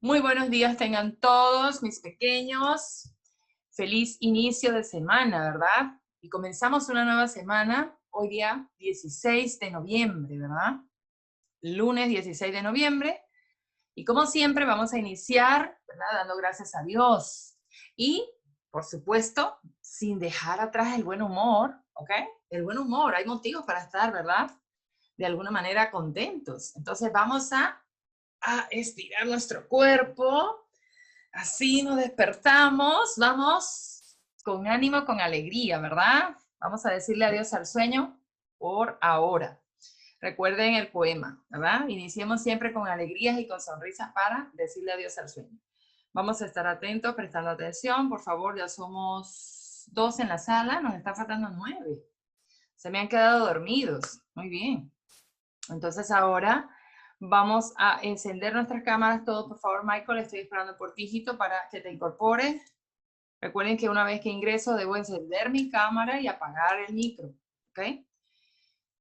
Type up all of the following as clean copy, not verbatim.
Muy buenos días tengan todos mis pequeños. Feliz inicio de semana, ¿verdad? Y comenzamos una nueva semana, hoy día 16 de noviembre, ¿verdad? Lunes 16 de noviembre. Y como siempre vamos a iniciar, ¿verdad? Dando gracias a Dios. Y, por supuesto, sin dejar atrás el buen humor, ¿ok? El buen humor, hay motivos para estar, ¿verdad? De alguna manera contentos. Entonces vamos a estirar nuestro cuerpo. Así nos despertamos, vamos con ánimo, con alegría, ¿verdad? Vamos a decirle adiós al sueño por ahora. Recuerden el poema, ¿verdad? Iniciemos siempre con alegrías y con sonrisas para decirle adiós al sueño. Vamos a estar atentos, prestando atención. Por favor, ya somos 2 en la sala, nos está faltando 9. Se me han quedado dormidos. Muy bien. Entonces ahora vamos a encender nuestras cámaras todos, por favor, Michael, estoy esperando por ti, hijito, para que te incorpores. Recuerden que una vez que ingreso debo encender mi cámara y apagar el micro, ¿ok?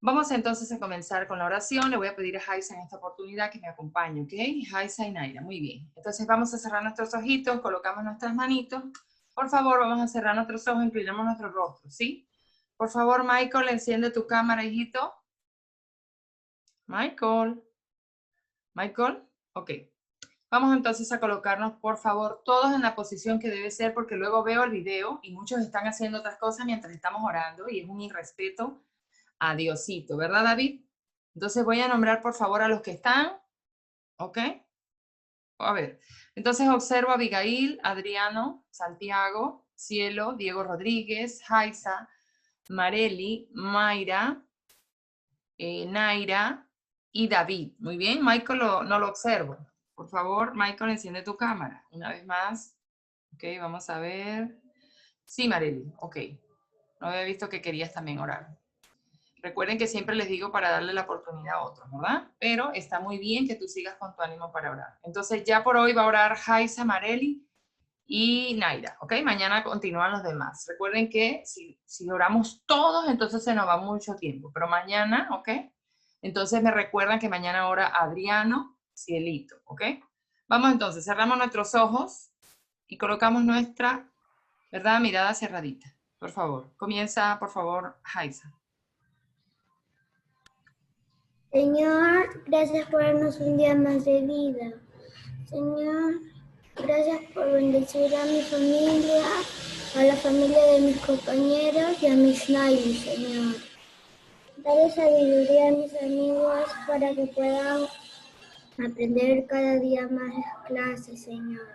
Vamos entonces a comenzar con la oración. Le voy a pedir a Jaisa en esta oportunidad que me acompañe, ¿ok? Jaisa y Naira, muy bien. Entonces vamos a cerrar nuestros ojitos, colocamos nuestras manitos. Por favor, vamos a cerrar nuestros ojos, inclinamos nuestro rostro, ¿sí? Por favor, Michael, enciende tu cámara, hijito. Michael. Michael, ok. Vamos entonces a colocarnos, por favor, todos en la posición que debe ser, porque luego veo el video y muchos están haciendo otras cosas mientras estamos orando y es un irrespeto a Diosito, ¿verdad, David? Entonces voy a nombrar, por favor, a los que están, ¿ok? A ver, entonces observo a Abigail, Adriano, Santiago, Cielo, Diego Rodríguez, Jaisa, Mareli, Mayra, Naira y David. Muy bien, Michael no lo observo. Por favor, Michael, enciende tu cámara. Una vez más. Ok, vamos a ver. Sí, Marely, ok. No había visto que querías también orar. Recuerden que siempre les digo para darle la oportunidad a otros, ¿verdad? Pero está muy bien que tú sigas con tu ánimo para orar. Entonces ya por hoy va a orar Jaisa, Marely y Naira, ¿ok? Mañana continúan los demás. Recuerden que si oramos todos, entonces se nos va mucho tiempo. Pero mañana, ¿ok? Entonces me recuerdan que mañana ora Adriano, Cielito, ¿ok? Vamos entonces, cerramos nuestros ojos y colocamos nuestra, ¿verdad? Mirada cerradita. Por favor, comienza, por favor, Jaisa. Señor, gracias por darnos un día más de vida. Señor, gracias por bendecir a mi familia, a la familia de mis compañeros y a mis Naili, Señor. Dale sabiduría a mis amigos para que puedan aprender cada día más las clases, Señor.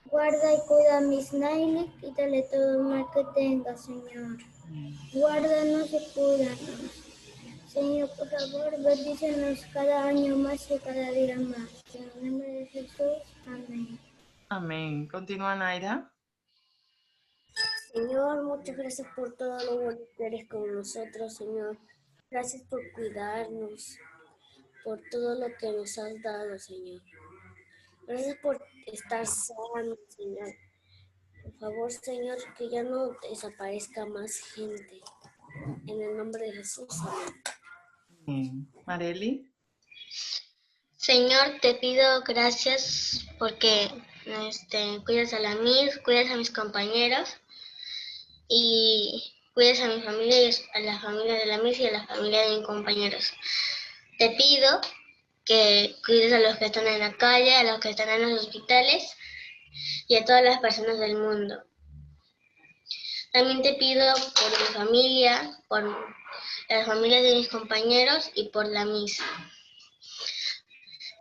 Guarda y cuida a mis Naili, quítale todo el mal que tenga, Señor. Guárdanos y cuídanos. Señor, por favor, bendícenos cada año más y cada día más. En el nombre de Jesús, amén. Amén. Continúa, Naira. Señor, muchas gracias por todo lo bueno que eres con nosotros, Señor. Gracias por cuidarnos, por todo lo que nos has dado, Señor. Gracias por estar sanos, Señor. Por favor, Señor, que ya no desaparezca más gente. En el nombre de Jesús, amén. Marely. Señor, te pido gracias porque cuidas a la Miss, cuidas a mis compañeros y cuidas a mi familia y a la familia de la Miss y a la familia de mis compañeros. Te pido que cuides a los que están en la calle, a los que están en los hospitales y a todas las personas del mundo. También te pido por mi familia, por las familias de mis compañeros y por la Miss.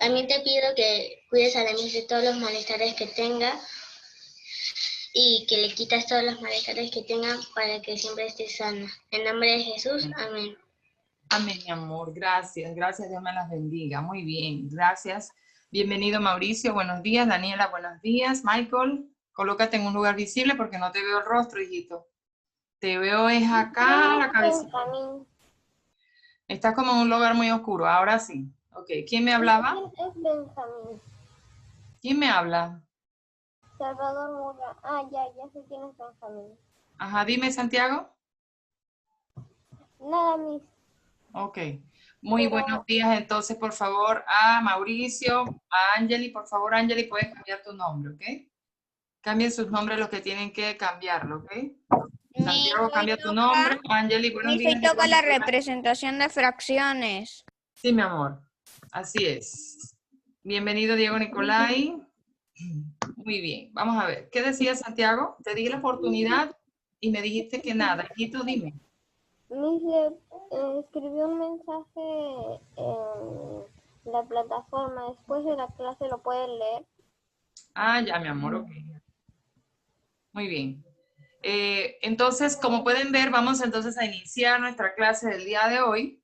También te pido que cuides a la Miss de todos los malestares que tenga y que le quitas todos los malestares que tenga para que siempre esté sana. En nombre de Jesús, amén. Amén, mi amor. Gracias. Gracias, Dios me las bendiga. Muy bien. Gracias. Bienvenido, Mauricio. Buenos días. Daniela, buenos días. Michael, colócate en un lugar visible porque no te veo el rostro, hijito. Te veo es acá la cabeza. Estás como en un lugar muy oscuro. Ahora sí. Ok. ¿Quién me hablaba? Es Benjamín. ¿Quién me habla? Salvador Murra. Ya sé quién es Benjamín. Ajá, dime, Santiago. Nada, Miss. Ok. Muy Pero- buenos días, entonces, por favor, a Mauricio, a Angeli. Por favor, Angeli, puedes cambiar tu nombre, ¿ok? Cambien sus nombres los que tienen que cambiarlo, ¿ok? Santiago, cambia tu nombre. Angeli, buenos días. Hoy toca la representación de fracciones. Sí, mi amor. Así es. Bienvenido, Diego Nicolai. Muy bien. Vamos a ver. ¿Qué decía Santiago? Te di la oportunidad y me dijiste que nada. Y tú dime. escribió un mensaje en la plataforma. Después de la clase lo pueden leer. Ah, ya, mi amor, ok. Muy bien. Entonces, como pueden ver, vamos entonces a iniciar nuestra clase del día de hoy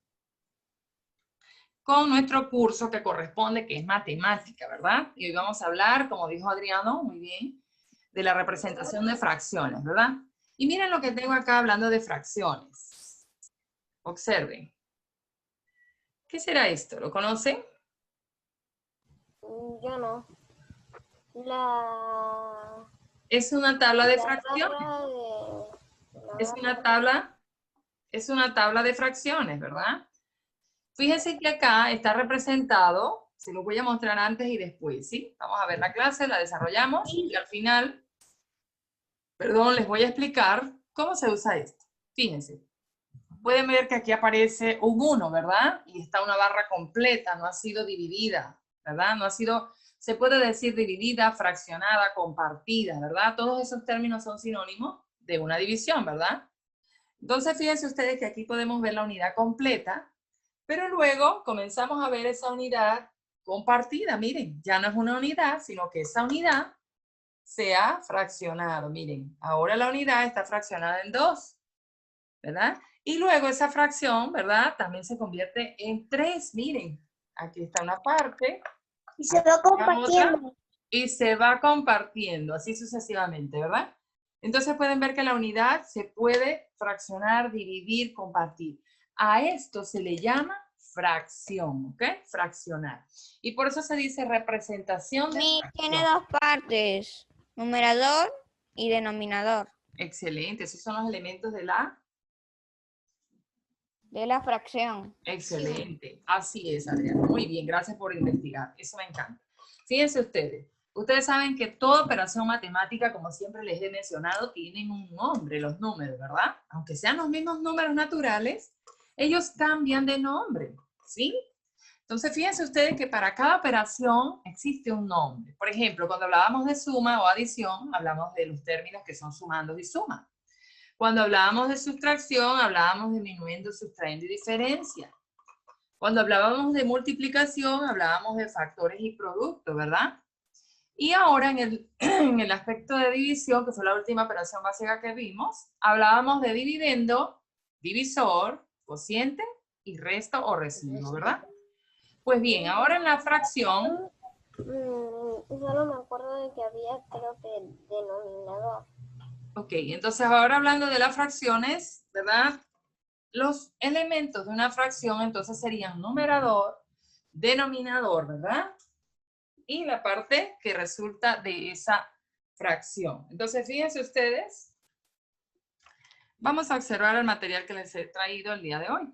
con nuestro curso que corresponde, que es matemática, ¿verdad? Y hoy vamos a hablar, como dijo Adriano, muy bien, de la representación de fracciones, ¿verdad? Y miren lo que tengo acá hablando de fracciones. Observen. ¿Qué será esto? ¿Lo conocen? Yo no. Es una tabla de La fracciones. tabla de... Es una tabla de fracciones, ¿verdad? Fíjense que acá está representado, se lo voy a mostrar antes y después, ¿sí? Vamos a ver la clase, la desarrollamos y al final, perdón, les voy a explicar cómo se usa esto. Fíjense, pueden ver que aquí aparece un 1, ¿verdad? Y está una barra completa, no ha sido dividida, ¿verdad? No ha sido, se puede decir dividida, fraccionada, compartida, ¿verdad? Todos esos términos son sinónimos de una división, ¿verdad? Entonces, fíjense ustedes que aquí podemos ver la unidad completa, pero luego comenzamos a ver esa unidad compartida. Miren, ya no es una unidad, sino que esa unidad se ha fraccionado. Miren, ahora la unidad está fraccionada en 2, ¿verdad? Y luego esa fracción, ¿verdad? También se convierte en 3. Miren, aquí está una parte. Y se va compartiendo. Y se va compartiendo, así sucesivamente, ¿verdad? Entonces pueden ver que la unidad se puede fraccionar, dividir, compartir. A esto se le llama fracción, ¿ok? Fraccionar. Y por eso se dice representación de fracción. Tiene dos partes, numerador y denominador. Excelente, esos son los elementos de la fracción. Excelente, así es, Adriana. Muy bien, gracias por investigar, eso me encanta. Fíjense ustedes saben que toda operación matemática, como siempre les he mencionado, tienen un nombre, los números, ¿verdad? Aunque sean los mismos números naturales, ellos cambian de nombre, ¿sí? Entonces, fíjense ustedes que para cada operación existe un nombre. Por ejemplo, cuando hablábamos de suma o adición, hablamos de los términos que son sumandos y sumas. Cuando hablábamos de sustracción, hablábamos de disminuyendo, sustrayendo y diferencia. Cuando hablábamos de multiplicación, hablábamos de factores y productos, ¿verdad? Y ahora en el aspecto de división, que fue la última operación básica que vimos, hablábamos de dividendo, divisor, cociente y resto o residuo, ¿verdad? Pues bien, ahora en la fracción... Solo me acuerdo de que había, creo que, denominador. Ok, entonces ahora hablando de las fracciones, ¿verdad? Los elementos de una fracción entonces serían numerador, denominador, ¿verdad? Y la parte que resulta de esa fracción. Entonces, fíjense ustedes, vamos a observar el material que les he traído el día de hoy.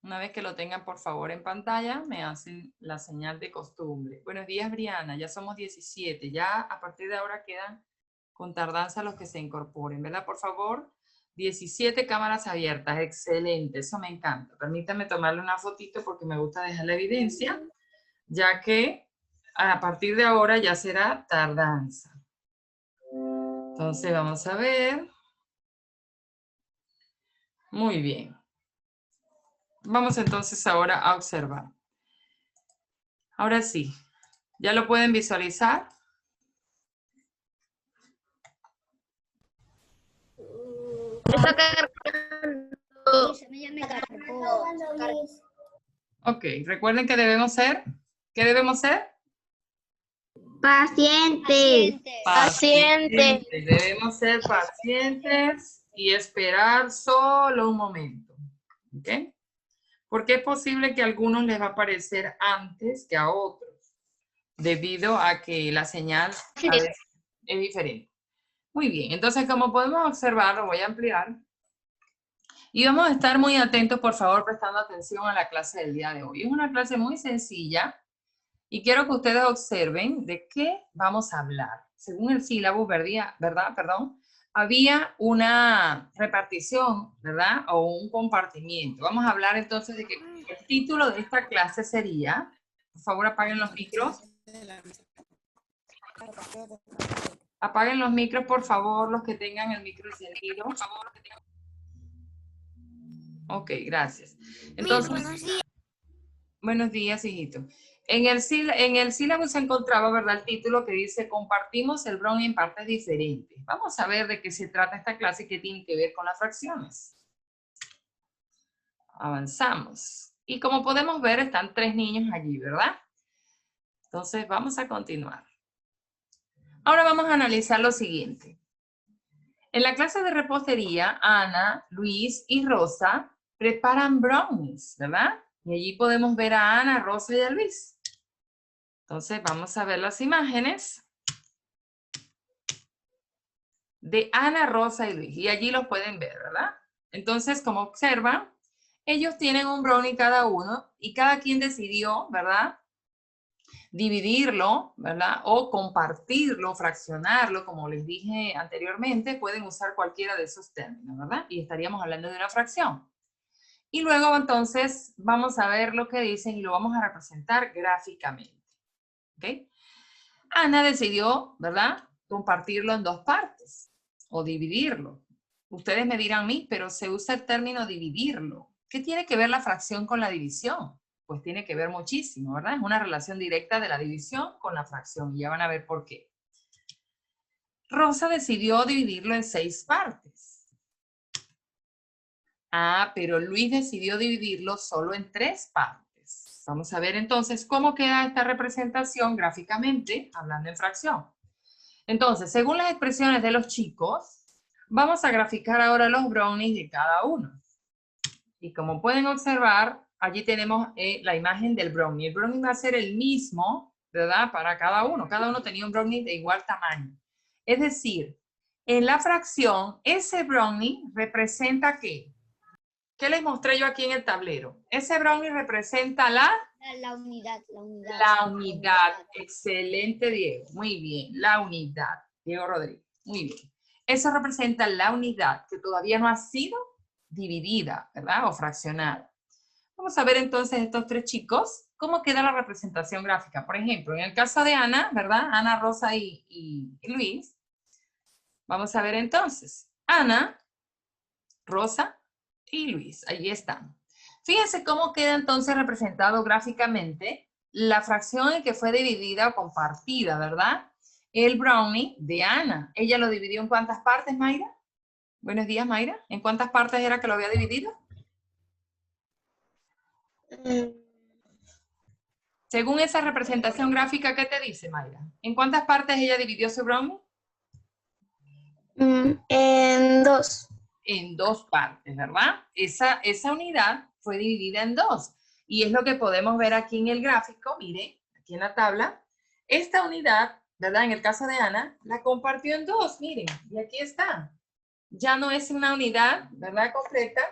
Una vez que lo tengan, por favor, en pantalla, me hacen la señal de costumbre. Buenos días, Briana, ya somos 17, ya a partir de ahora quedan con tardanza los que se incorporen, ¿verdad? Por favor, 17 cámaras abiertas, excelente, eso me encanta. Permítanme tomarle una fotito porque me gusta dejar la evidencia, ya que a partir de ahora ya será tardanza. Entonces vamos a ver. Muy bien. Vamos entonces ahora a observar. Ahora sí, ¿ya lo pueden visualizar? Está cargando. Ok, recuerden que debemos ser, ¿qué debemos ser? Pacientes. Pacientes. Debemos ser pacientes y esperar solo un momento. ¿Ok? Porque es posible que a algunos les va a aparecer antes que a otros, debido a que la señal a veces es diferente. Muy bien, entonces como podemos observar, lo voy a ampliar. Y vamos a estar muy atentos, por favor, prestando atención a la clase del día de hoy. Es una clase muy sencilla y quiero que ustedes observen de qué vamos a hablar. Según el sílabo, ¿verdad? Había una repartición, ¿verdad? O un compartimiento. Vamos a hablar entonces de que el título de esta clase sería, por favor apaguen los micros. Apaguen los micros, por favor, los que tengan el micro encendido. Ok, gracias. Entonces, buenos días, hijito. En el sílabo se encontraba, ¿verdad?, el título que dice, compartimos el brownie en partes diferentes. Vamos a ver de qué se trata esta clase y qué tiene que ver con las fracciones. Avanzamos. Y como podemos ver, están 3 niños allí, ¿verdad? Entonces, vamos a continuar. Ahora vamos a analizar lo siguiente. En la clase de repostería, Ana, Luis y Rosa preparan brownies, ¿verdad? Y allí podemos ver a Ana, Rosa y a Luis. Entonces, vamos a ver las imágenes de Ana, Rosa y Luis. Y allí los pueden ver, ¿verdad? Entonces, como observan, ellos tienen un brownie cada uno y cada quien decidió, ¿verdad?, dividirlo, ¿verdad? O compartirlo, fraccionarlo, como les dije anteriormente, pueden usar cualquiera de esos términos, ¿verdad? Y estaríamos hablando de una fracción. Y luego, entonces, vamos a ver lo que dicen y lo vamos a representar gráficamente. ¿Ok? Ana decidió, ¿verdad?, compartirlo en 2 partes o dividirlo. Ustedes me dirán, pero se usa el término dividirlo. ¿Qué tiene que ver la fracción con la división? Pues tiene que ver muchísimo, ¿verdad? Es una relación directa de la división con la fracción y ya van a ver por qué. Rosa decidió dividirlo en 6 partes. Ah, pero Luis decidió dividirlo solo en 3 partes. Vamos a ver entonces cómo queda esta representación gráficamente, hablando en fracción. Entonces, según las expresiones de los chicos, vamos a graficar ahora los brownies de cada uno. Y como pueden observar, allí tenemos la imagen del brownie. El brownie va a ser el mismo, ¿verdad?, para cada uno. Cada uno tenía un brownie de igual tamaño. Es decir, en la fracción, ese brownie representa ¿qué? ¿Qué les mostré yo aquí en el tablero? Ese brownie representa la unidad. La unidad. Excelente, Diego. Muy bien. La unidad. Diego Rodríguez. Muy bien. Eso representa la unidad que todavía no ha sido dividida, ¿verdad? O fraccionada. Vamos a ver entonces estos 3 chicos, cómo queda la representación gráfica. Por ejemplo, en el caso de Ana, ¿verdad? Ana, Rosa y Luis. Vamos a ver entonces. Ana, Rosa y Luis. Allí están. Fíjense cómo queda entonces representado gráficamente la fracción en que fue dividida o compartida, ¿verdad? El brownie de Ana. ¿Ella lo dividió en cuántas partes, Mayra? Buenos días, Mayra. ¿En cuántas partes era que lo había dividido? Según esa representación gráfica, ¿qué te dice, Mayra? ¿En cuántas partes ella dividió su brownie? En 2. En 2 partes, ¿verdad? Esa unidad fue dividida en 2. Y es lo que podemos ver aquí en el gráfico, miren, aquí en la tabla. Esta unidad, ¿verdad? En el caso de Ana, la compartió en 2, miren, y aquí está. Ya no es una unidad, ¿verdad?, completa,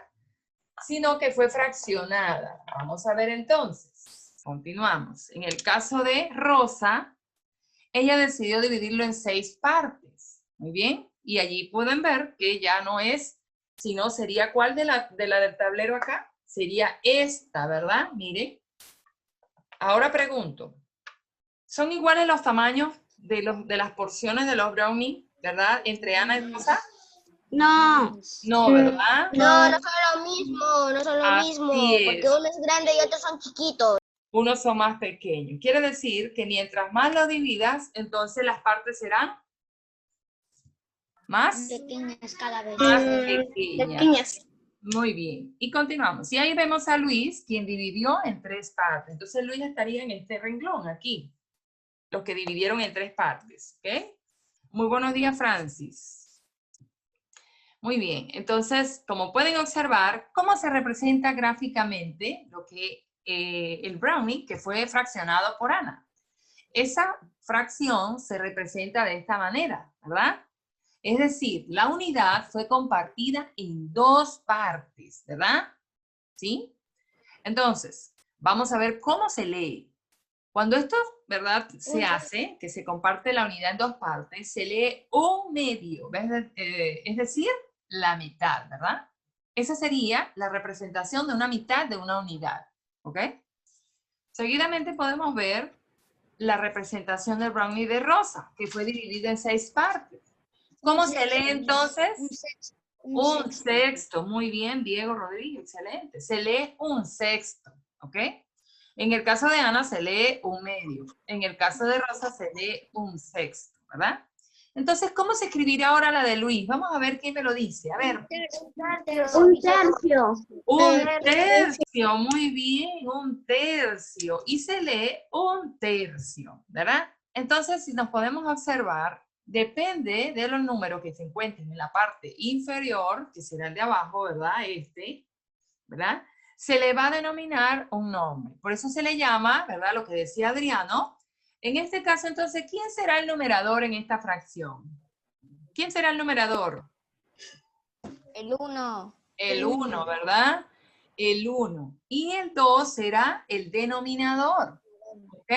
sino que fue fraccionada. Vamos a ver entonces. Continuamos. En el caso de Rosa, ella decidió dividirlo en 6 partes. Muy bien. Y allí pueden ver que ya no es, sino sería ¿cuál de la del tablero acá? Sería esta, ¿verdad? Miren. Ahora pregunto, ¿son iguales los tamaños de las porciones de los brownies, ¿verdad? Entre Ana y Rosa. No. No, ¿verdad? No, no son lo mismo, no son lo mismo, Así es. porque uno es grande y otros son chiquitos. Unos son más pequeños. Quiere decir que mientras más lo dividas, entonces las partes serán más Pequeñas cada vez. más pequeñas. Muy bien. Y continuamos. Y ahí vemos a Luis, quien dividió en 3 partes. Entonces Luis estaría en este renglón aquí. Los que dividieron en 3 partes. ¿Ok? Muy buenos días, Francis. Muy bien. Entonces, como pueden observar, ¿cómo se representa gráficamente lo que el brownie que fue fraccionado por Ana? Esa fracción se representa de esta manera, ¿verdad? Es decir, la unidad fue compartida en dos partes, ¿verdad? ¿Sí? Entonces, vamos a ver cómo se lee. Cuando esto, ¿verdad? Se hace, que se comparte la unidad en dos partes, se lee un medio, ¿ves? Es decir, la mitad, ¿verdad? Esa sería la representación de una mitad de una unidad, ¿ok? Seguidamente podemos ver la representación del brownie de rosa, que fue dividida en 6 partes. ¿Cómo se lee entonces? Un sexto. Muy bien, Diego Rodríguez, excelente. Se lee un sexto, ¿ok? En el caso de Ana se lee un medio. En el caso de Rosa se lee un sexto, ¿verdad? Entonces, ¿cómo se escribirá ahora la de Luis? Vamos a ver quién me lo dice. A ver. Un tercio. Un tercio, muy bien, un tercio. Y se lee un tercio, ¿verdad? Entonces, si nos podemos observar, depende de los números que se encuentren en la parte inferior, que será el de abajo, ¿verdad? ¿Verdad? Se le va a denominar un nombre. Por eso se le llama, ¿verdad? Lo que decía Adriano. En este caso, entonces, ¿quién será el numerador en esta fracción? ¿Quién será el numerador? El 1. El 1, ¿verdad? El 1. Y el 2 será el denominador, ¿ok?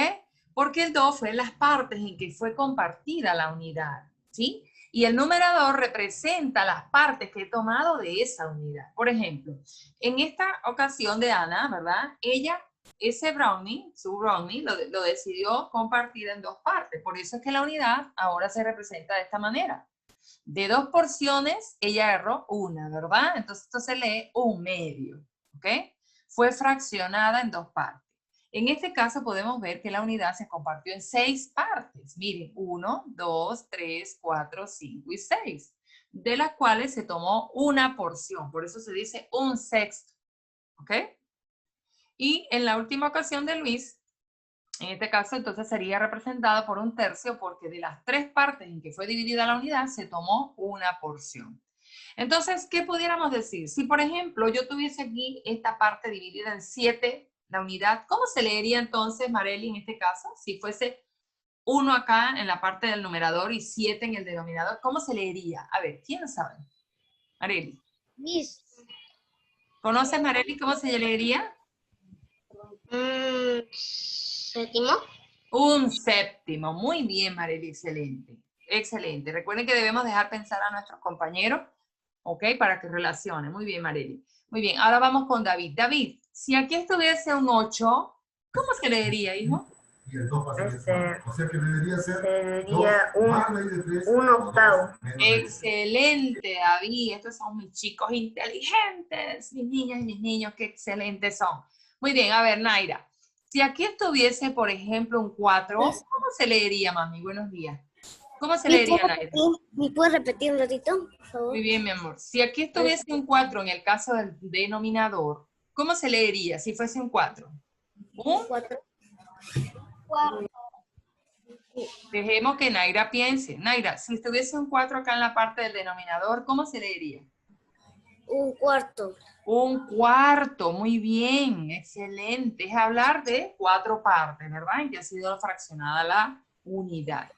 Porque el 2 fue las partes en que fue compartida la unidad, ¿sí? Y el numerador representa las partes que he tomado de esa unidad. Por ejemplo, en esta ocasión de Ana, ¿verdad? Ella, ese brownie, su brownie, lo decidió compartir en dos partes. Por eso es que la unidad ahora se representa de esta manera. De 2 porciones, ella agarró una, ¿verdad? Entonces esto se lee un medio, ¿ok? Fue fraccionada en dos partes. En este caso podemos ver que la unidad se compartió en 6 partes. Miren, 1, 2, 3, 4, 5 y 6, de las cuales se tomó una porción. Por eso se dice un sexto, ¿ok? Y en la última ocasión de Luis, en este caso, entonces sería representado por un tercio porque de las 3 partes en que fue dividida la unidad se tomó una porción. Entonces, ¿qué pudiéramos decir? Si, por ejemplo, yo tuviese aquí esta parte dividida en 7, la unidad, ¿cómo se leería entonces, Marely, en este caso? Si fuese 1 acá en la parte del numerador y 7 en el denominador, ¿cómo se leería? A ver, ¿quién lo sabe? Marely. ¿Conoces, Marely, cómo se leería? ¿Séptimo? Un séptimo. Muy bien, Marely, excelente. Excelente. Recuerden que debemos dejar pensar a nuestros compañeros, ¿ok? Para que relacionen. Muy bien, Marely. Muy bien, ahora vamos con David. David, si aquí estuviese un 8, ¿cómo se leería, hijo? Y el 2 pasa o sea que debería ser un octavo. Excelente, David. Estos son mis chicos inteligentes, mis niñas y mis niños, qué excelentes son. Muy bien, a ver, Naira. Si aquí estuviese, por ejemplo, un 4, ¿cómo se leería, mami? Buenos días. ¿Cómo se leería, Naira? ¿Me puedes repetir un ratito, por favor? Muy bien, mi amor. Si aquí estuviese un 4 en el caso del denominador, ¿cómo se leería si fuese un 4? ¿Un? 4. Dejemos que Naira piense. Naira, si estuviese un 4 acá en la parte del denominador, ¿cómo se leería? Un cuarto. Un cuarto, muy bien, excelente. Es hablar de 4 partes, ¿verdad? En que ha sido fraccionada la unidad.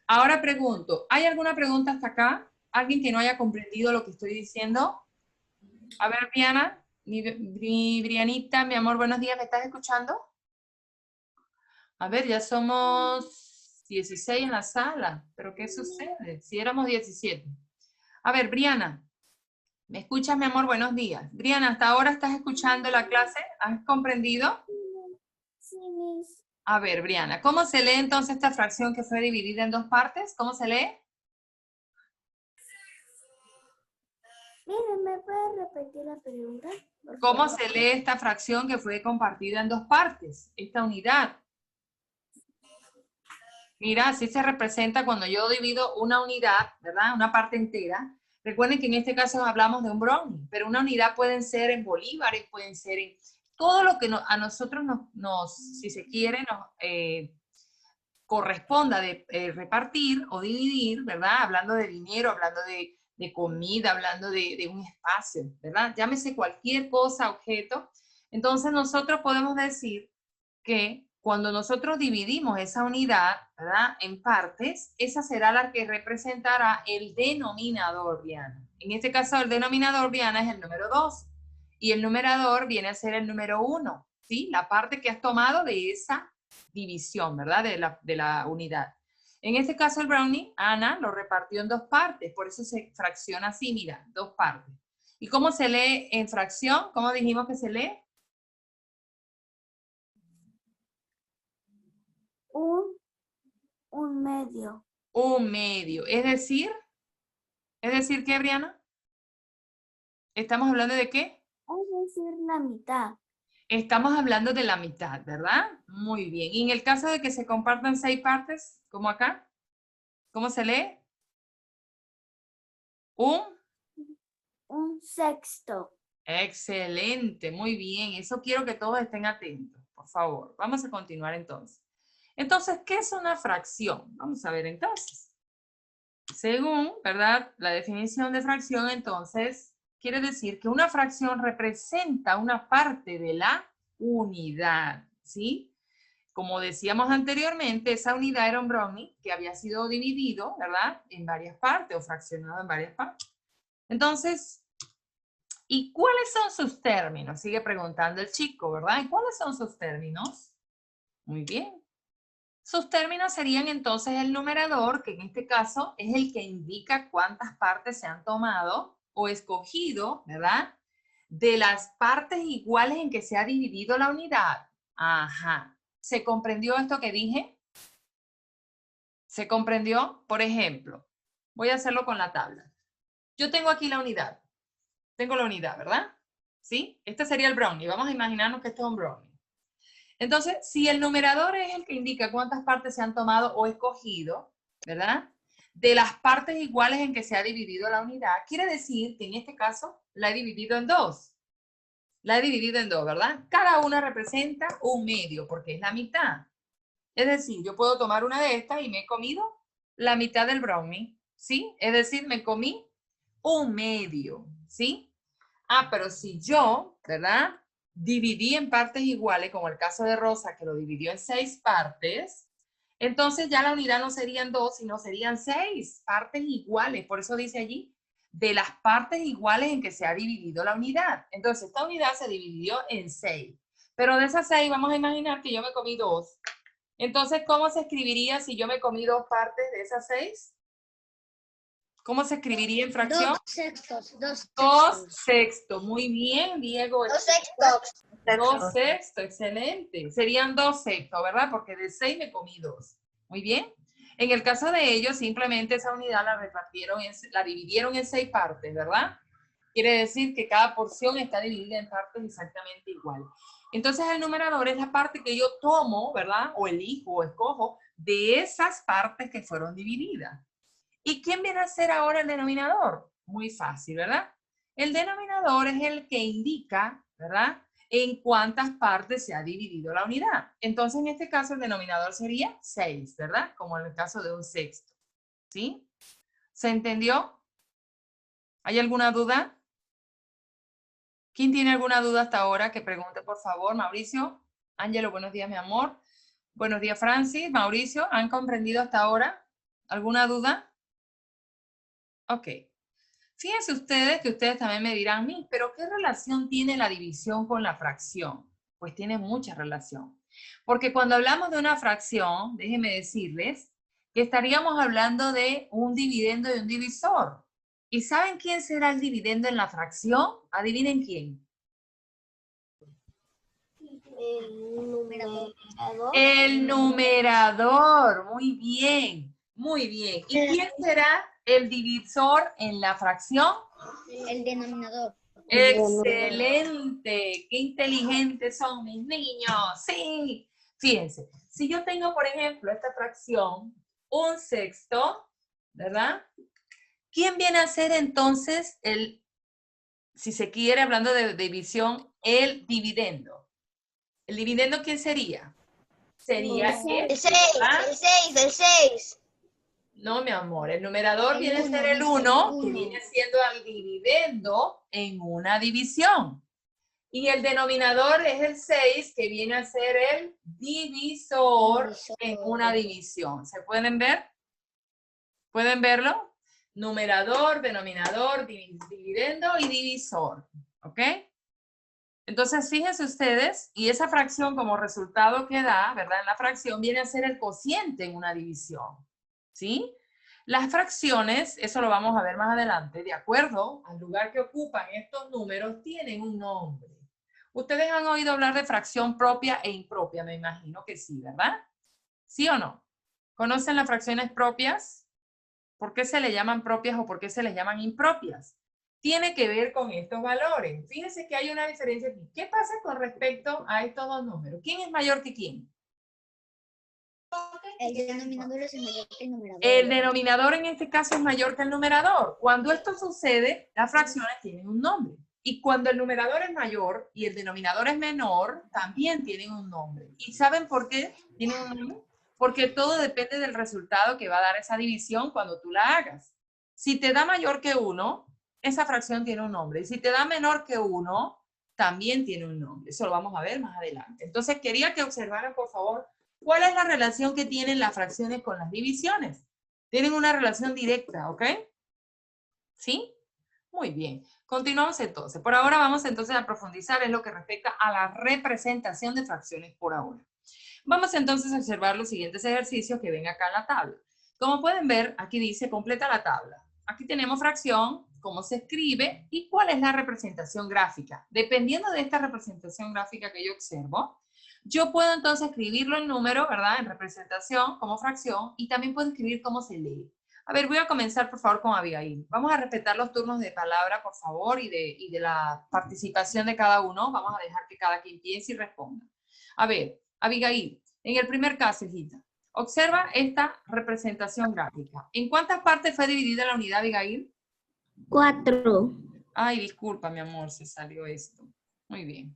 Ahora pregunto, ¿hay alguna pregunta hasta acá? ¿Alguien que no haya comprendido lo que estoy diciendo? A ver, Briana, Brianita, mi amor, buenos días, ¿me estás escuchando? A ver, ya somos 16 en la sala, pero ¿qué sucede? Si éramos 17. A ver, Briana, ¿me escuchas, mi amor? Buenos días. Briana, ¿hasta ahora estás escuchando la clase? ¿Has comprendido? Sí, Miss. A ver, Briana, ¿cómo se lee entonces esta fracción que fue dividida en dos partes? ¿Cómo se lee? Miren, ¿me puedes repetir la pregunta? ¿Cómo se lee esta fracción que fue compartida en dos partes? Esta unidad. Mira, así se representa cuando yo divido una unidad, ¿verdad? Una parte entera. Recuerden que en este caso hablamos de un brownie, pero una unidad pueden ser en bolívares, pueden ser en todo lo que a nosotros si se quiere, nos corresponda de repartir o dividir, ¿verdad? Hablando de dinero, hablando de comida, hablando de un espacio, ¿verdad? Llámese cualquier cosa, objeto. Entonces nosotros podemos decir que cuando nosotros dividimos esa unidad, ¿verdad?, en partes, esa será la que representará el denominador, Diana. En este caso, el denominador, Diana, es el número 2. Y el numerador viene a ser el número 1, ¿sí? La parte que has tomado de esa división, ¿verdad?, de la unidad. En este caso, el brownie, Ana, lo repartió en 2 partes. Por eso se fracciona así, mira, 2 partes. ¿Y cómo se lee en fracción? ¿Cómo dijimos que se lee? Un medio. Un medio. ¿Es decir, qué, Briana? ¿Estamos hablando de qué? Es decir, la mitad. Estamos hablando de la mitad, ¿verdad? Muy bien. Y en el caso de que se compartan 6 partes, como acá, ¿cómo se lee? Un sexto. Excelente, muy bien. Eso quiero que todos estén atentos, por favor. Vamos a continuar entonces. Entonces, ¿qué es una fracción? Vamos a ver entonces. Según, ¿verdad?, la definición de fracción, entonces, quiere decir que una fracción representa una parte de la unidad, ¿sí? Como decíamos anteriormente, esa unidad era un brownie que había sido dividido, ¿verdad?, en varias partes o fraccionado en varias partes. Entonces, ¿y cuáles son sus términos? Sigue preguntando el chico, ¿verdad? ¿Y cuáles son sus términos? Muy bien. Sus términos serían entonces el numerador, que en este caso es el que indica cuántas partes se han tomado o escogido, ¿verdad?, de las partes iguales en que se ha dividido la unidad. Ajá. ¿Se comprendió esto que dije? ¿Se comprendió? Por ejemplo, voy a hacerlo con la tabla. Yo tengo aquí la unidad. Tengo la unidad, ¿verdad? ¿Sí? Este sería el brownie. Vamos a imaginarnos que esto es un brownie. Entonces, si el numerador es el que indica cuántas partes se han tomado o escogido, ¿verdad?, de las partes iguales en que se ha dividido la unidad, quiere decir que en este caso la he dividido en 2. La he dividido en 2, ¿verdad? Cada una representa un medio, porque es la mitad. Es decir, yo puedo tomar una de estas y me he comido la mitad del brownie, ¿sí? Es decir, me comí un medio, ¿sí? Ah, pero si yo, ¿verdad?, dividí en partes iguales, como el caso de Rosa, que lo dividió en 6 partes, entonces ya la unidad no serían 2, sino serían 6 partes iguales. Por eso dice allí, de las partes iguales en que se ha dividido la unidad. Entonces, esta unidad se dividió en 6. Pero de esas 6, vamos a imaginar que yo me comí 2. Entonces, ¿cómo se escribiría si yo me comí 2 partes de esas 6? ¿Cómo se escribiría en fracción? 2 sextos. 2 sextos. Muy bien, Diego. 2 sextos. 2 sextos, excelente. Serían 2 sextos, ¿verdad? Porque de 6 me comí 2. Muy bien. En el caso de ellos, simplemente esa unidad la dividieron en 6 partes, ¿verdad? Quiere decir que cada porción está dividida en partes exactamente iguales. Entonces el numerador es la parte que yo tomo, ¿verdad?, o elijo o escojo de esas partes que fueron divididas. ¿Y quién viene a ser ahora el denominador? Muy fácil, ¿verdad? El denominador es el que indica, ¿verdad?, en cuántas partes se ha dividido la unidad. Entonces, en este caso, el denominador sería 6, ¿verdad? Como en el caso de un sexto. ¿Sí? ¿Se entendió? ¿Hay alguna duda? ¿Quién tiene alguna duda hasta ahora? Que pregunte, por favor. Mauricio. Ángelo, buenos días, mi amor. Buenos días, Francis. Mauricio, ¿han comprendido hasta ahora? ¿Alguna duda? Ok. Fíjense ustedes que ustedes también me dirán, pero ¿qué relación tiene la división con la fracción? Pues tiene mucha relación. Porque cuando hablamos de una fracción, déjenme decirles que estaríamos hablando de un dividendo y un divisor. ¿Y saben quién será el dividendo en la fracción? Adivinen quién. El numerador. El numerador. Muy bien. Muy bien. ¿Y quién será el divisor en la fracción? El denominador. Excelente, qué inteligentes son mis niños. Sí, fíjense, si yo tengo, por ejemplo, esta fracción, un sexto, ¿verdad? ¿Quién viene a ser entonces si se quiere, hablando de división, el dividendo? ¿El dividendo quién sería? Sería El 6, el 6. No, mi amor, el numerador viene a ser el 1, que viene siendo el dividendo en una división. Y el denominador es el 6, que viene a ser el divisor en una división. ¿Se pueden ver? ¿Pueden verlo? Numerador, denominador, dividendo y divisor. ¿Ok? Entonces, fíjense ustedes, y esa fracción como resultado que da, ¿verdad? En la fracción viene a ser el cociente en una división. ¿Sí? Las fracciones, eso lo vamos a ver más adelante, de acuerdo al lugar que ocupan estos números, tienen un nombre. Ustedes han oído hablar de fracción propia e impropia, me imagino que sí, ¿verdad? ¿Sí o no? ¿Conocen las fracciones propias? ¿Por qué se le llaman propias o por qué se les llaman impropias? Tiene que ver con estos valores. Fíjense que hay una diferencia aquí. ¿Qué pasa con respecto a estos dos números? ¿Quién es mayor que quién? El denominador es mayor que el numerador. El denominador en este caso es mayor que el numerador. Cuando esto sucede, las fracciones tienen un nombre. Y cuando el numerador es mayor y el denominador es menor, también tienen un nombre. ¿Y saben por qué tienen un nombre? Porque todo depende del resultado que va a dar esa división cuando tú la hagas. Si te da mayor que 1, esa fracción tiene un nombre. Y si te da menor que 1, también tiene un nombre. Eso lo vamos a ver más adelante. Entonces, quería que observaran, por favor, ¿cuál es la relación que tienen las fracciones con las divisiones? Tienen una relación directa, ¿ok? ¿Sí? Muy bien. Continuamos entonces. Por ahora vamos entonces a profundizar en lo que respecta a la representación de fracciones por ahora. Vamos entonces a observar los siguientes ejercicios que ven acá en la tabla. Como pueden ver, aquí dice completa la tabla. Aquí tenemos fracción, cómo se escribe y cuál es la representación gráfica. Dependiendo de esta representación gráfica que yo observo, yo puedo entonces escribirlo en número, ¿verdad? En representación como fracción y también puedo escribir cómo se lee. A ver, voy a comenzar por favor con Abigail. Vamos a respetar los turnos de palabra, por favor, y de la participación de cada uno. Vamos a dejar que cada quien piense y responda. A ver, Abigail, en el primer caso, hijita, observa esta representación gráfica. ¿En cuántas partes fue dividida la unidad, Abigail? 4. Ay, disculpa, mi amor, se salió esto. Muy bien.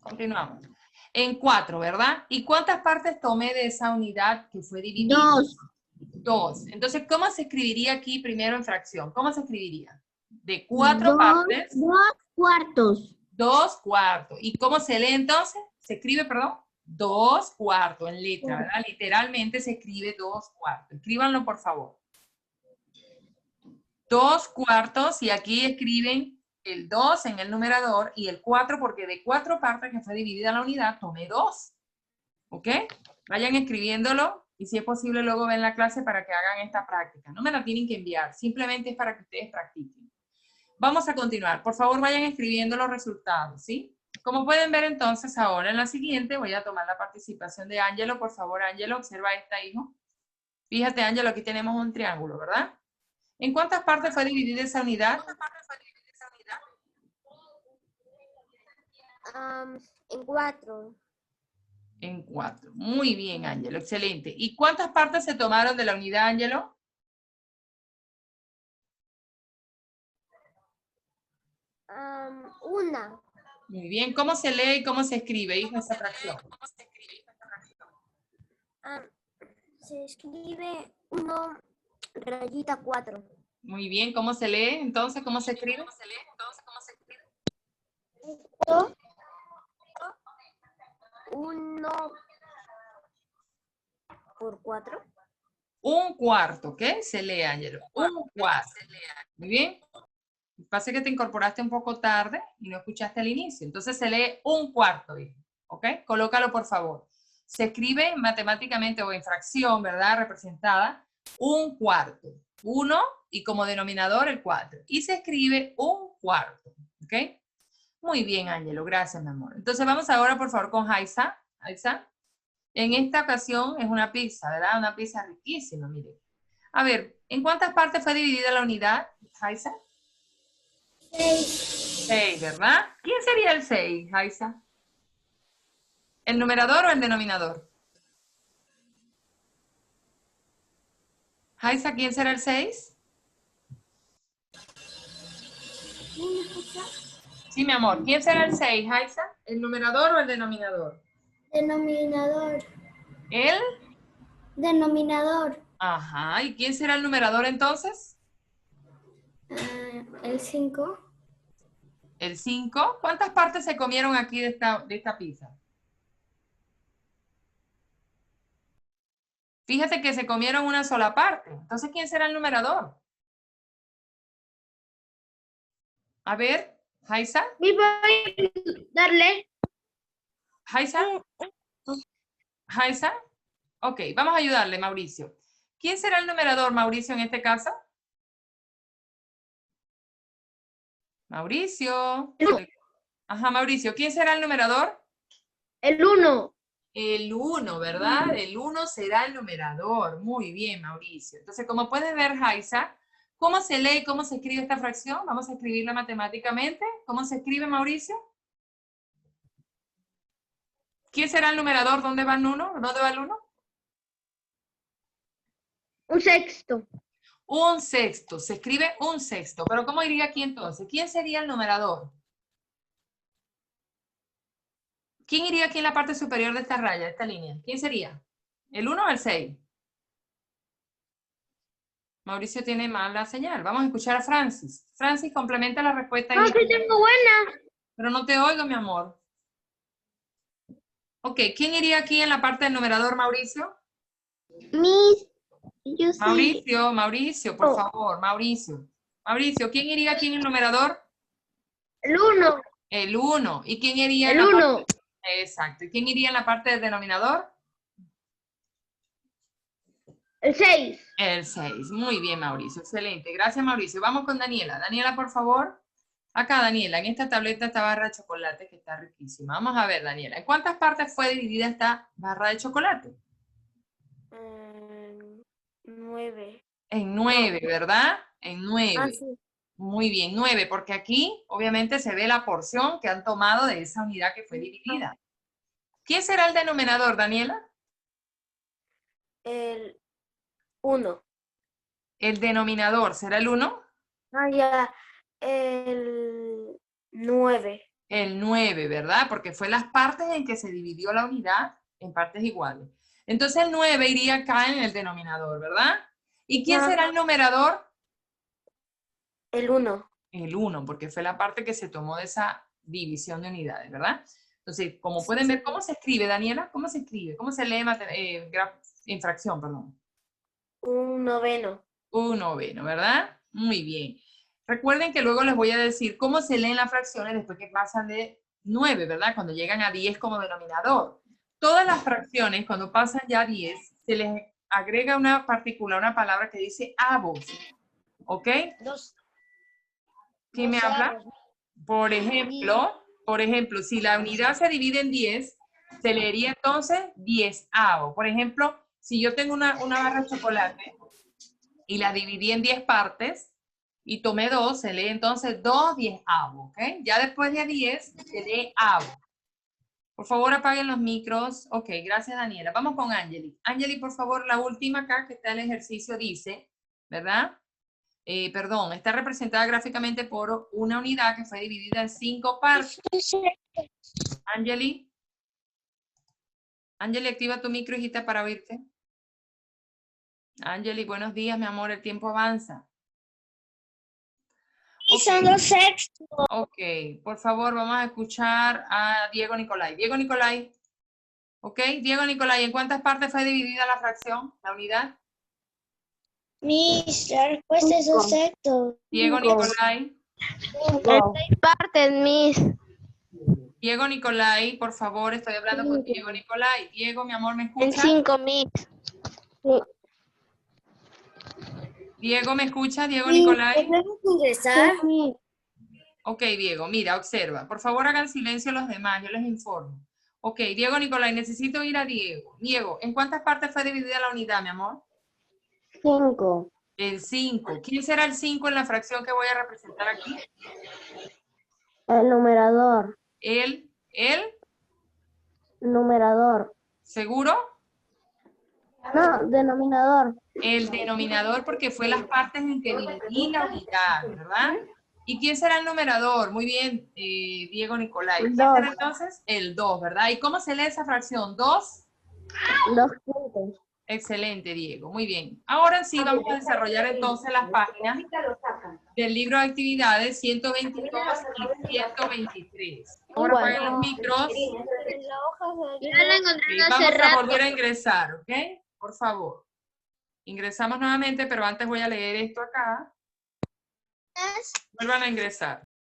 Continuamos. En 4, ¿verdad? ¿Y cuántas partes tomé de esa unidad que fue dividida? 2. 2. Entonces, ¿cómo se escribiría aquí primero en fracción? ¿Cómo se escribiría? De 4 partes. 2 cuartos. 2 cuartos. ¿Y cómo se lee entonces? Se escribe, perdón, 2 cuartos en letra, ¿verdad? Literalmente se escribe 2 cuartos. Escríbanlo, por favor. 2 cuartos, y aquí escriben el 2 en el numerador y el 4, porque de 4 partes que fue dividida la unidad, tomé 2. ¿Ok? Vayan escribiéndolo y si es posible luego ven la clase para que hagan esta práctica. No me la tienen que enviar, simplemente es para que ustedes practiquen. Vamos a continuar. Por favor, vayan escribiendo los resultados, ¿sí? Como pueden ver entonces ahora en la siguiente voy a tomar la participación de Ángelo. Por favor, Ángelo, observa esta, hijo. Fíjate, Ángelo, aquí tenemos un triángulo, ¿verdad? ¿En cuántas partes fue dividida esa unidad? En 4. En 4. Muy bien, Ángelo, excelente. ¿Y cuántas partes se tomaron de la unidad, Ángelo? 1. Muy bien. ¿Cómo se lee y cómo se escribe, hijo, esa fracción? Se escribe 1 rayita 4. Muy bien. ¿Cómo se lee? Entonces, ¿cómo se escribe? 1 por 4. Un cuarto, ¿ok? Se lee, Ángelo. Un cuarto. Muy bien. Pasa que te incorporaste un poco tarde y no escuchaste al inicio. Entonces se lee un cuarto, hijo. ¿Ok? Colócalo, por favor. Se escribe matemáticamente o en fracción, ¿verdad? Representada, un cuarto. 1 y como denominador el 4. Y se escribe un cuarto. ¿Ok? Muy bien, Ángelo. Gracias, mi amor. Entonces vamos ahora, por favor, con Haisa. Haisa. En esta ocasión es una pizza, ¿verdad? Una pizza riquísima, miren. A ver, ¿en cuántas partes fue dividida la unidad, Haisa? 6. 6, ¿verdad? ¿Quién sería el 6, Haisa? ¿El numerador o el denominador? Haisa, ¿quién será el 6? Sí, mi amor. ¿Quién será el 6, Haisa? ¿El numerador o el denominador? Denominador. ¿El? Denominador. Ajá. ¿Y quién será el numerador entonces? El 5. El 5. ¿Cuántas partes se comieron aquí de esta pizza? Fíjate que se comieron una sola parte. Entonces, ¿quién será el numerador? A ver, Haisa. Voy a darle. Haisa. Haisa. Ok, vamos a ayudarle, Mauricio. ¿Quién será el numerador, Mauricio, en este caso? Mauricio. Ajá, Mauricio. ¿Quién será el numerador? El 1. El 1, ¿verdad? El 1 será el numerador. Muy bien, Mauricio. Entonces, como puedes ver, Haisa, ¿cómo se lee y cómo se escribe esta fracción? Vamos a escribirla matemáticamente. ¿Cómo se escribe, Mauricio? ¿Quién será el numerador? ¿Dónde va el 1? ¿Dónde va el 1? Un sexto. Un sexto. Se escribe un sexto. Pero ¿cómo iría aquí entonces? ¿Quién sería el numerador? ¿Quién iría aquí en la parte superior de esta raya, de esta línea? ¿Quién sería? ¿El 1 o el 6? Mauricio tiene mala señal. Vamos a escuchar a Francis. Francis, complementa la respuesta. No, sí tengo buena. Pero no te oigo, mi amor. Ok, ¿quién iría aquí en la parte del numerador, Mauricio? Miss, yo sí. Mauricio, por favor, Mauricio. Mauricio, ¿quién iría aquí en el numerador? El 1. El 1. ¿Y quién iría El en la 1. parte? Exacto. ¿Y quién iría en la parte del denominador? El 6. El 6. Muy bien, Mauricio. Excelente. Gracias, Mauricio. Vamos con Daniela. Daniela, por favor. Acá, Daniela, en esta tableta, esta barra de chocolate que está riquísima. Vamos a ver, Daniela. ¿En cuántas partes fue dividida esta barra de chocolate? 9. En 9, ¿verdad? En 9. Ah, sí. Muy bien, 9, porque aquí obviamente se ve la porción que han tomado de esa unidad que fue dividida. ¿Quién será el denominador, Daniela? El 1. El denominador, ¿será el 1? Ah, ya. El 9. El 9, ¿verdad? Porque fue las partes en que se dividió la unidad en partes iguales. Entonces el 9 iría acá en el denominador, ¿verdad? ¿Y quién será el numerador? El 1. El 1, porque fue la parte que se tomó de esa división de unidades, ¿verdad? Entonces, como pueden ver, ¿cómo se escribe, Daniela? ¿Cómo se escribe? ¿Cómo se lee en fracción, perdón? Un noveno. Un noveno, ¿verdad? Muy bien. Recuerden que luego les voy a decir cómo se leen las fracciones después que pasan de 9, ¿verdad? Cuando llegan a 10 como denominador. Todas las fracciones, cuando pasan ya a 10, se les agrega una partícula, una palabra que dice avos. ¿Ok? ¿Quién me habla? Por ejemplo, si la unidad se divide en 10, se leería entonces 10avo. Por ejemplo, si yo tengo una barra de chocolate y la dividí en 10 partes y tomé 2, se lee entonces 2/10, ¿ok? Ya después de 10, se lee avo. Por favor, apaguen los micros. Ok, gracias, Daniela. Vamos con Angeli. Angeli, por favor, la última acá que está el ejercicio dice, ¿verdad? Perdón, está representada gráficamente por una unidad que fue dividida en 5 partes. Angeli. Angeli, activa tu micro, hijita, para oírte. Angeli, buenos días, mi amor, el tiempo avanza. Y son los sextos. Ok, por favor, vamos a escuchar a Diego Nicolai. Diego Nicolai. Ok, Diego Nicolai, ¿en cuántas partes fue dividida la fracción, la unidad? Miss, la respuesta es un sexto. Diego Nicolai. En 6 partes, Miss. Diego Nicolai, por favor, estoy hablando con Diego Nicolai. Diego, mi amor, ¿me escucha? En 5, Miss. Diego, ¿me escucha? Diego Nicolai. ¿Podemos ingresar? Ok, Diego, mira, observa. Por favor, hagan silencio los demás, yo les informo. Ok, Diego Nicolai, necesito ir a Diego. Diego, ¿en cuántas partes fue dividida la unidad, mi amor? 5. El 5. ¿Quién será el 5 en la fracción que voy a representar aquí? El numerador. ¿El? Numerador. ¿Seguro? No, denominador. El denominador, porque fue las partes en que dividí la unidad, ¿verdad? ¿Y quién será el numerador? Muy bien, Diego Nicolai. ¿Quién será entonces? El 2, ¿verdad? ¿Y cómo se lee esa fracción? ¿2? 2 quintos. Excelente, Diego. Muy bien. Ahora sí vamos a desarrollar entonces las páginas del libro de actividades 122 y 123. Ahora apaguen los micros. Yo la encontré Sí, hace vamos a rato. volver a ingresar, ¿ok? Por favor. Ingresamos nuevamente, pero antes voy a leer esto acá. Vuelvan a ingresar.